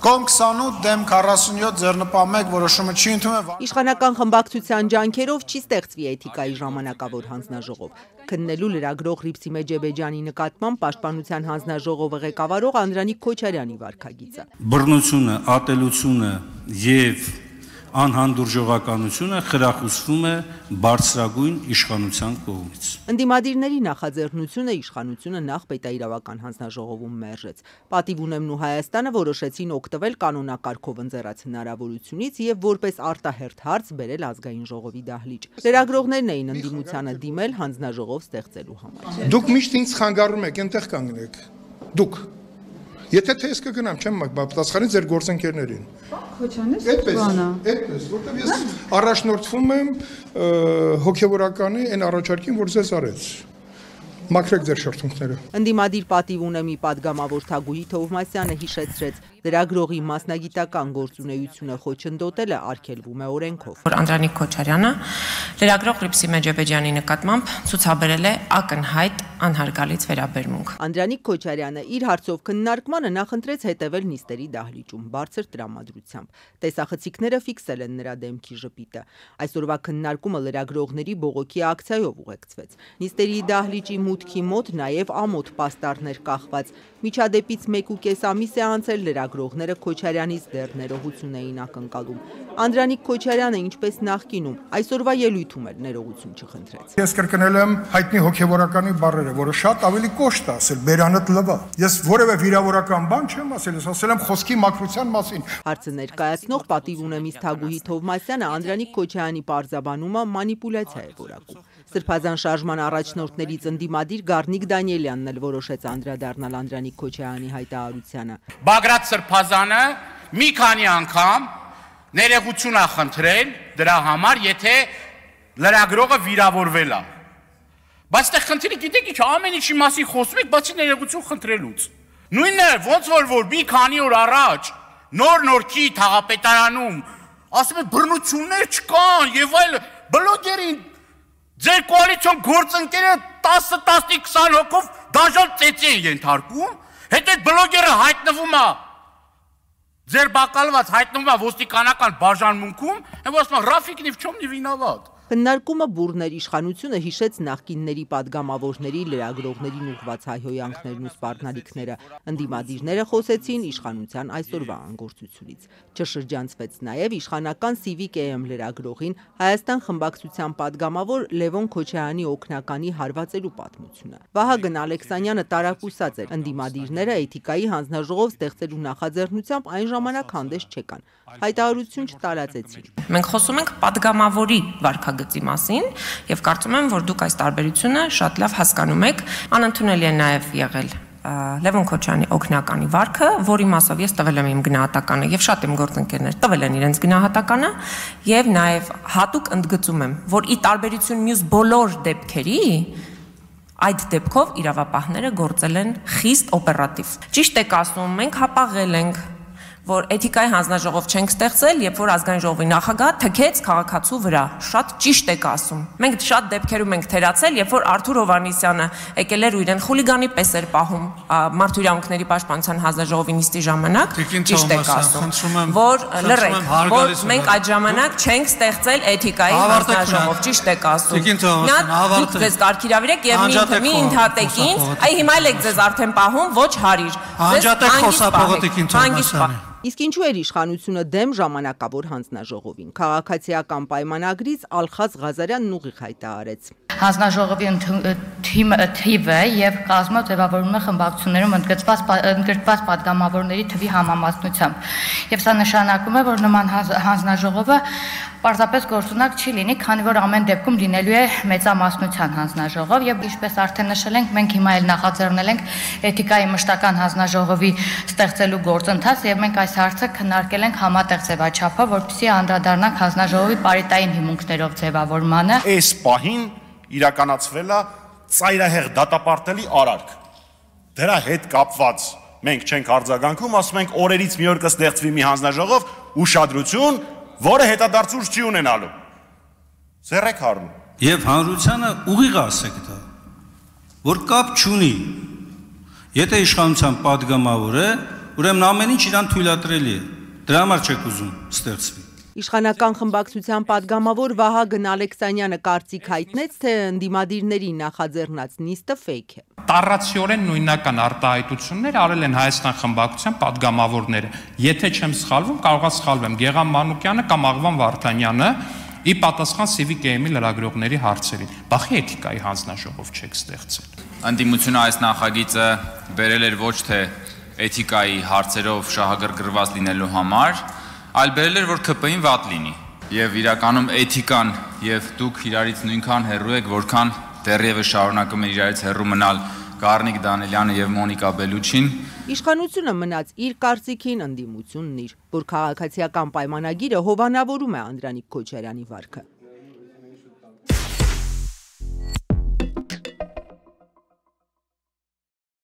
Կողմ 28 դեմ 47 ձեռնպահ 1 որոշումը չի ընդունվել։ Իշխանական խմբակցության ջանքերով չի ստեղծվի էթիկայի ժամանակավոր հանձնաժողով։ Քննելու լրագրող Ռիփսի Մեջեբեջյանի նկատմամբ Պաշտպանության հանձնաժողովը ղեկավարող Անդրանիկ Քոչարյանի վարքագիծը։ Բռնությունը, ատելությունը եւ անհանդուրժողականությունը խրախուսվում է բարձրագույն իշխանության կողմից։ Ընդդիմադիրների նախաձեռնությունը իշխանությունը նախ պետաիրավական հանձնաժողովում մերժեց։ Պատիվ ունեմն ու Հայաստանը որոշեցին օգտվել կանոնակարգով ընձեռած հնարավորությունից եւ որպես արտահերթ հարց բերել ազգային ժողովի դահլիճ։ Լրագրողներն էին ընդդիմությանը դիմել հանձնաժողով ստեղծելու համար։ Դուք միշտ ինձ խանգարում եք, այնտեղ կանգնեք։ Դուք Եթե թե ես կգնամ, չեմ պատասխանի ձեր գործընկերներին։ Քոչանես այդպես, որտեղ ես առաջնորդվում եմ հոգևորականի այն առաջարկին, որ ձեզ արեց։ Մաքրեք ձեր շրթունքները։ Ընդդիմադիր պատիվ ունեմի падգամավոր Թագուհի Թովմասյանը հիշեցրեց, լրագրողի մասնագիտական գործունեությունը խոչընդոտելը արգելվում է օրենքով։ Անդրանիկ Քոչարյանը լրագրող Ռիփսի Մեջեբեջյանի նկատմամբ ցուցաբերել է ակնհայտ անհարգալից վերաբերմունք։ Անդրանիկ Քոչարյանը իր հարցով քննարկմանը նախընտրեց հետևել նիստերի դահլիճում բարձր տրամադրությամբ։ Տեսախցիկները ֆիքսել են նրա դեմքի ժպիտը։ Այսօրվա քննարկումը լրագրողների բողոքի ակցիայով ուղեկցվեց։ Նիստերի դահլիճի մուտքի մոտ նաև ամոթ պաստառներ կախված։ Միջադեպից 1.5 ամիս է անցել լրագրողները Քոչարյանից դեռ ներողություն էին ակնկալում։ Անդրանիկ Քոչարյանը, ինչպես նախկինում, այսօրվա ելույթում էլ ներողություն չխնդրեց։ Ես կրկնել եմ հայտնի հոգևորականի բառերը, որը շատ ավելի կոշտ է ասել, բերանդ լվա։ Ես որևէ վիրավորական բան չեմ ասել, ես ասել եմ խոսքի մաքրության մասին։ Հարցը ներկայացնող պատիվ ունեմից Թագուհի Թովմասյանը Անդրանիկ Քոչարյանի պարզաբանումը մանիպուլյացիա է որակում։ Սրբազան շարժման առաջնորդներից ընդդիմադիր Գառնիկ Դանիելյանն էլ որոշեց անդրադառնալ Անդրանիկ Քոչարյանի հայտարարությանը։ Բագրատ Սրբազանը մի քանի անգամ ներողություն է խնդրել դրա համար, եթե լրագրողը վիրավորվել է։ Բայց այդտեղ խնդիրը գիտեք ինչ, ամեն ինչի մասին խոսում եք, բացի ներողություն խնդրելուց։ Նույնն է, ոնց որ մի քանի օր առաջ նոր-նորքի թաղապետարանում ասում են բռնություններ չկան եւ այլ բլոգերին ձեր կոալիցիոն գործընկերը 10-20 հոգով դաժան ծեծի են ենթարկում, հետո այդ բլոգերը հայտնվում է ձեր բակալված հայտնվում է ոստիկանական բաժանմունքում, այն որ ասում են Ռաֆիկն իվ չոմ վինավատ։ Քննարկումը բուրներ իշխանությունը հիշեց նախկինների падգամավորների լրագրողներին ուղղված հայհոյանքներն ու սպառնալիքները։ Ընդդիմադիրները խոսեցին իշխանության այսօրվա անգործությունից։ Չշրջանցվեց նաև իշխանական Civic AM լրագրողին Հայաստան խմբակցության падգամավոր Լևոն Քոչարյանի օգնականի հարվածելու պատմությունը։ Վահագն Ալեքսանյանը տարակուսած էր։ Ընդդիմադիրները էթիկայի հանձնաժողով ստեղծելու նախաձեռնությամբ այն ժամանակ հանդես չեկան։ Հայտարարություն չտարածեցին։ Մենք խոսում ենք падգամավորի վարքագծի մասին եւ կարծում եմ, որ դուք այս տարբերությունը շատ լավ հասկանում եք։ Անընդունելի է նաեւ եղել Լևոն Քոչարյանի օգնականի վարքը, որի մասով ես տվել եմ իմ գնահատականը եւ շատ իմ գործընկերներ տվել են իրենց գնահատականը եւ նաեւ հատուկ ընդգծում եմ, որ ի տարբերություն մյուս բոլոր դեպքերի այդ դեպքով իրավապահները գործել են խիստ օպերատիվ։ Ճիշտ եք ասում, մենք հապաղել ենք, որ էթիկայի հանձնաժողով չենք ստեղծել, երբ որ ազգային ժողովի նախագահ թքեց քաղաքացու վրա։ Շատ ճիշտ եք ասում։ Մենք շատ դեպքերում ենք թերացել, երբ որ Արթուր Հովհաննիսյանը եկել էր ու իրեն խուլիգանի պես էր պահում Մարդու իրավունքների պաշտպանության հանձնաժողովի նիստի ժամանակ։ Ճիշտ եք ասում, որ լռեք, որ մենք այդ ժամանակ չենք ստեղծել էթիկայի հանձնաժողով։ Ճիշտ եք ասում։ Դուք ձեզ կարգիրավիրեք եւ մի ընդհատեք ինձ, այ հիմա էլ եք ձեզ արդեն պահում, ոչ հարիր։ Անջատեք խոսափողոտիկին Թովմասյանի։ Իսկ ինչու էր իշխանությունը դեմ ժամանակավոր հանձնաժողովին։ Քաղաքացիական պայմանագրից Ալխազ Ղազարյանն ուղիղ հայտարարեց։ Հանձնաժողովի թիվը եւ կազմը ձևավորվում է խմբակցություններում ընդգրկված падգամավորների թվի համամասնությամբ։ Եվ սա նշանակում է, որ նման հանձնաժողովը պարզապես գործունակ չի լինի, քանի որ ամեն դեպքում լինելու է մեծամասնության հանձնաժողով եւ ինչպես արդեն նշել ենք, մենք հիմա էլ նախաձեռնել ենք էթիկայի մշտական հանձնաժողովի ստեղծելու գործընթաց եւ մենք այս հարցը քննարկել ենք համատեղ ձևաչափով, որպեսզի անդրադառնանք հանձնաժողովի պարիտային հիմունքներով ձևավորմանը։ Այս պահին իրականացվել է ծայրահեղ դատապարտելի արարք։ Դրա հետ կապված մենք չենք արձագանքում, ասում ենք օրերից մի օր կստեղծվի մի հանձնաժողով, ուշադրություն, որը հետադարձուց չի ունենալու։ Ձեռեք հառնում։ Եվ հանրությանը ուղիղ ասեք դա, որ կապ չունի։ Եթե իշխանության падգամավոր է, Ուրեմն ամեն ինչ իրան թույլատրելի է։ Դրա համար չեք ուզում ստեղծվի։ Իշխանական խմբակցության падգամավոր Վահագն Ալեքսանյանը կարծիք հայտնեց, թե ընդդիմադիրների նախաձեռնած նիստը ֆեյք է։ Տառացիորեն նույնական արտահայտություններ արել են Հայաստան խմբակցության падգամավորները։ Եթե չեմ սխալվում, կարող է սխալվեմ, Գեգամ Մանուկյանը կամ Աղվան Վարդանյանը ի պատասխան Civic AM-ի լրագրողների հարցերին։ Բախի էթիկայի հանձնաժողով չեք ստեղծել։ Ընդդիմությունը այս նախագիծը բերել էր ոչ թե էթիկայի հարցերով շահագրգռված լինելու համար, այլ բերել էր, որ ԿՊ-ին վատ լինի։ Եվ իրականում էթիկան եւ դուք իրարից նույնքան հեռու եք, որքան դեռևս շարունակում են իրարից հեռու մնալ Գառնիկ Դանելյանը եւ Մոնիկա Բելուչին։ Իշխանությունը մնաց իր կարծիքին, ընդդիմությունն իր, որ քաղաքացիական պայմանագիրը հովանավորում է Անդրանիկ Քոչարյանի վարքը։